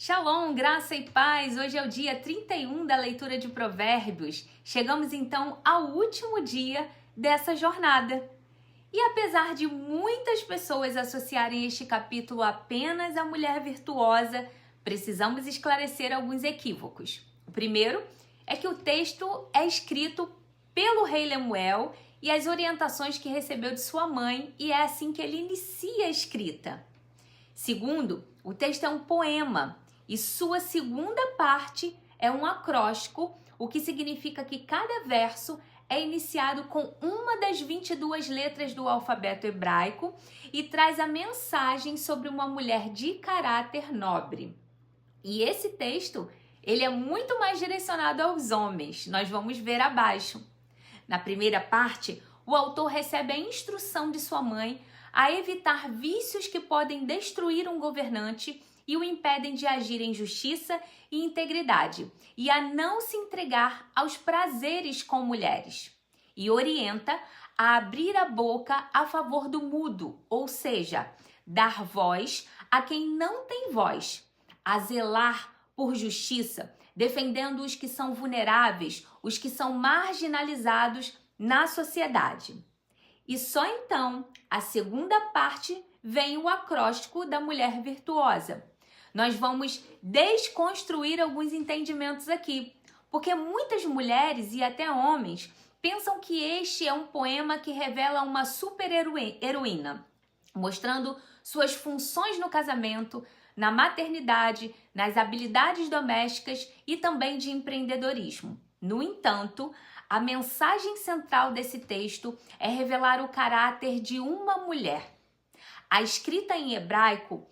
Shalom, graça e paz! Hoje é o dia 31 da leitura de Provérbios. Chegamos então ao último dia dessa jornada. E apesar de muitas pessoas associarem este capítulo apenas à mulher virtuosa, precisamos esclarecer alguns equívocos. O primeiro é que o texto é escrito pelo rei Lemuel e as orientações que recebeu de sua mãe, e é assim que ele inicia a escrita. Segundo, o texto é um poema e sua segunda parte é um acróstico, o que significa que cada verso é iniciado com uma das 22 letras do alfabeto hebraico e traz a mensagem sobre uma mulher de caráter nobre. E esse texto, ele é muito mais direcionado aos homens, nós vamos ver abaixo. Na primeira parte, o autor recebe a instrução de sua mãe a evitar vícios que podem destruir um governante e o impedem de agir em justiça e integridade, e a não se entregar aos prazeres com mulheres. E orienta a abrir a boca a favor do mudo, ou seja, dar voz a quem não tem voz, a zelar por justiça, defendendo os que são vulneráveis, os que são marginalizados na sociedade. E só então, a segunda parte, vem o acróstico da mulher virtuosa. Nós vamos desconstruir alguns entendimentos aqui, porque muitas mulheres e até homens pensam que este é um poema que revela uma super-heroína, mostrando suas funções no casamento, na maternidade, nas habilidades domésticas e também de empreendedorismo. No entanto, a mensagem central desse texto é revelar o caráter de uma mulher. A escrita em hebraico,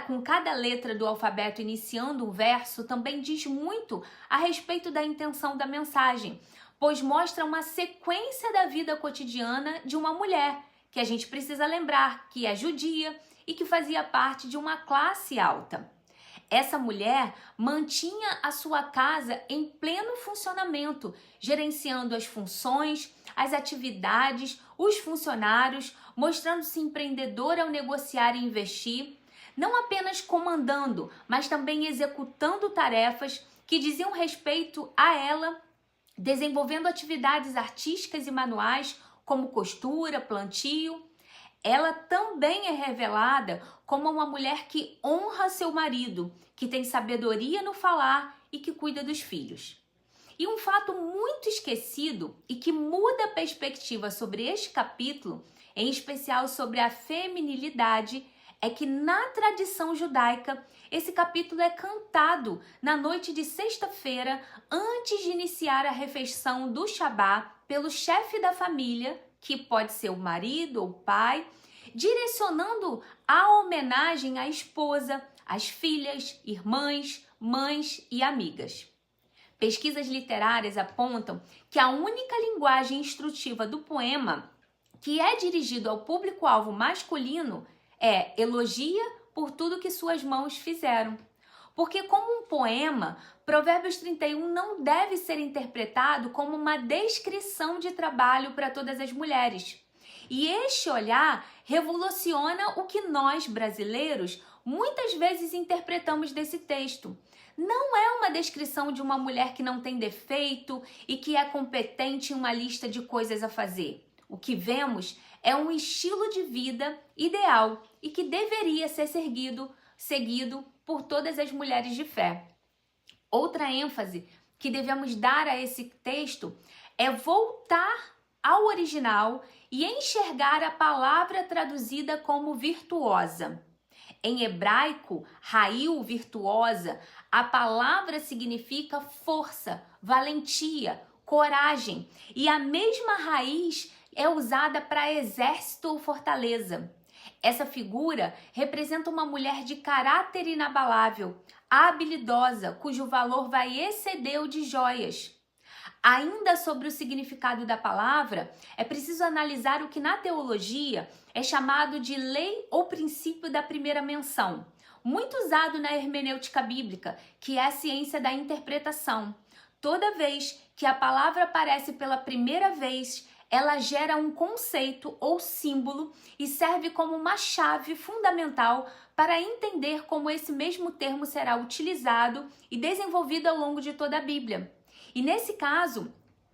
com cada letra do alfabeto iniciando um verso, também diz muito a respeito da intenção da mensagem, pois mostra uma sequência da vida cotidiana de uma mulher, que a gente precisa lembrar que é judia e que fazia parte de uma classe alta. Essa mulher mantinha a sua casa em pleno funcionamento, gerenciando as funções, as atividades, os funcionários, mostrando-se empreendedora ao negociar e investir, não apenas comandando, mas também executando tarefas que diziam respeito a ela, desenvolvendo atividades artísticas e manuais, como costura, plantio. Ela também é revelada como uma mulher que honra seu marido, que tem sabedoria no falar e que cuida dos filhos. E um fato muito esquecido e que muda a perspectiva sobre este capítulo, em especial sobre a feminilidade, é que na tradição judaica, esse capítulo é cantado na noite de sexta-feira, antes de iniciar a refeição do Shabá, pelo chefe da família, que pode ser o marido ou o pai, direcionando a homenagem à esposa, às filhas, irmãs, mães e amigas. Pesquisas literárias apontam que a única linguagem instrutiva do poema, que é dirigido ao público-alvo masculino, é elogia por tudo que suas mãos fizeram. Porque como um poema, Provérbios 31 não deve ser interpretado como uma descrição de trabalho para todas as mulheres. E este olhar revoluciona o que nós, brasileiros, muitas vezes interpretamos desse texto. Não é uma descrição de uma mulher que não tem defeito e que é competente em uma lista de coisas a fazer. O que vemos é um estilo de vida ideal e que deveria ser seguido por todas as mulheres de fé. Outra ênfase que devemos dar a esse texto é voltar ao original e enxergar a palavra traduzida como virtuosa. Em hebraico, rail, virtuosa, a palavra significa força, valentia, coragem, e a mesma raiz é usada para exército ou fortaleza. Essa figura representa uma mulher de caráter inabalável, habilidosa, cujo valor vai exceder o de joias. Ainda sobre o significado da palavra, é preciso analisar o que na teologia é chamado de lei ou princípio da primeira menção, muito usado na hermenêutica bíblica, que é a ciência da interpretação. Toda vez que a palavra aparece pela primeira vez, ela gera um conceito ou símbolo e serve como uma chave fundamental para entender como esse mesmo termo será utilizado e desenvolvido ao longo de toda a Bíblia. E nesse caso,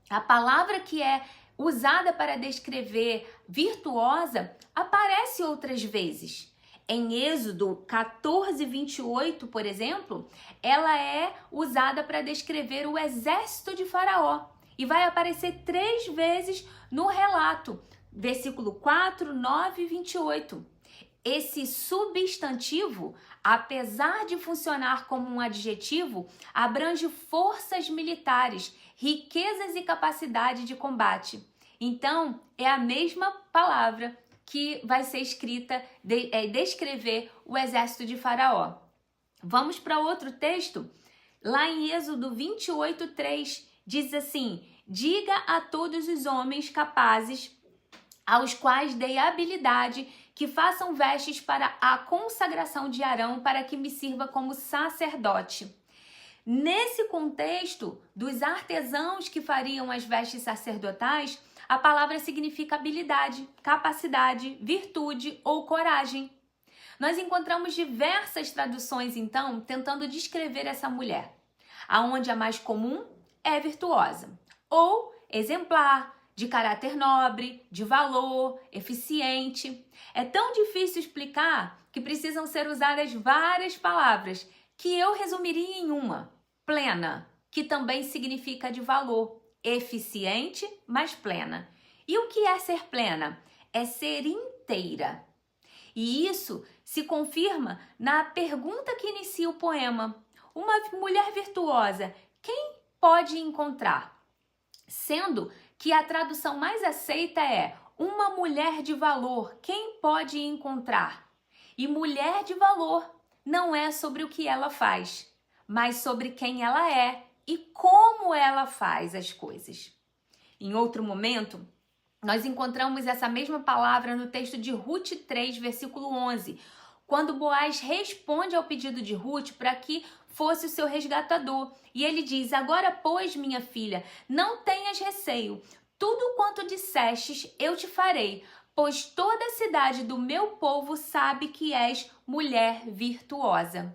a palavra que é usada para descrever virtuosa aparece outras vezes. Em Êxodo 14, 28, por exemplo, ela é usada para descrever o exército de Faraó e vai aparecer 3 vezes no relato, versículo 4, 9 e 28. Esse substantivo, apesar de funcionar como um adjetivo, abrange forças militares, riquezas e capacidade de combate. Então, é a mesma palavra que vai ser escrita, descrever o exército de Faraó. Vamos para outro texto? Lá em Êxodo 28, 3, diz assim: diga a todos os homens capazes, aos quais dei habilidade, que façam vestes para a consagração de Arão, para que me sirva como sacerdote. Nesse contexto dos artesãos que fariam as vestes sacerdotais, a palavra significa habilidade, capacidade, virtude ou coragem. Nós encontramos diversas traduções, então, tentando descrever essa mulher, aonde a mais comum é virtuosa, ou exemplar, de caráter nobre, de valor, eficiente. É tão difícil explicar que precisam ser usadas várias palavras, que eu resumiria em uma: plena, que também significa de valor, eficiente, mas plena. E o que é ser plena? É ser inteira. E isso se confirma na pergunta que inicia o poema. Uma mulher virtuosa, quem pode encontrar? Sendo que a tradução mais aceita é uma mulher de valor, quem pode encontrar? E mulher de valor não é sobre o que ela faz, mas sobre quem ela é e como ela faz as coisas. Em outro momento, nós encontramos essa mesma palavra no texto de Ruth 3, versículo 11, quando Boaz responde ao pedido de Ruth para que fosse o seu resgatador. E ele diz: agora, pois, minha filha, não tenhas receio. Tudo quanto dissestes, eu te farei, pois toda a cidade do meu povo sabe que és mulher virtuosa.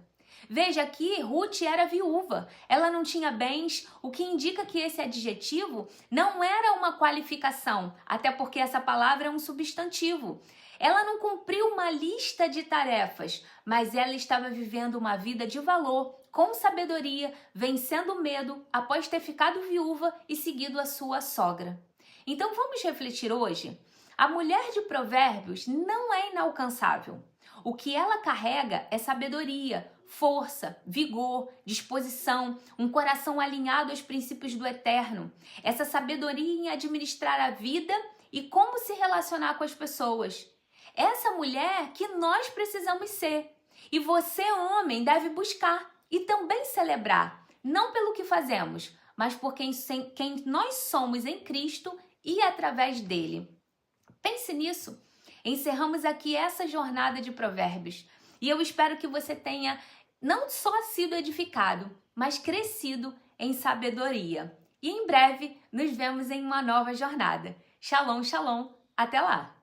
Veja que Ruth era viúva, ela não tinha bens, o que indica que esse adjetivo não era uma qualificação, até porque essa palavra é um substantivo. Ela não cumpriu uma lista de tarefas, mas ela estava vivendo uma vida de valor, com sabedoria, vencendo o medo após ter ficado viúva e seguido a sua sogra. Então vamos refletir hoje? A mulher de Provérbios não é inalcançável. O que ela carrega é sabedoria, força, vigor, disposição, um coração alinhado aos princípios do eterno. Essa sabedoria em administrar a vida e como se relacionar com as pessoas. Essa mulher que nós precisamos ser. E você, homem, deve buscar e também celebrar, não pelo que fazemos, mas por quem nós somos em Cristo e através dele. Pense nisso. Encerramos aqui essa jornada de Provérbios e eu espero que você tenha não só sido edificado, mas crescido em sabedoria. E em breve nos vemos em uma nova jornada. Shalom, shalom. Até lá!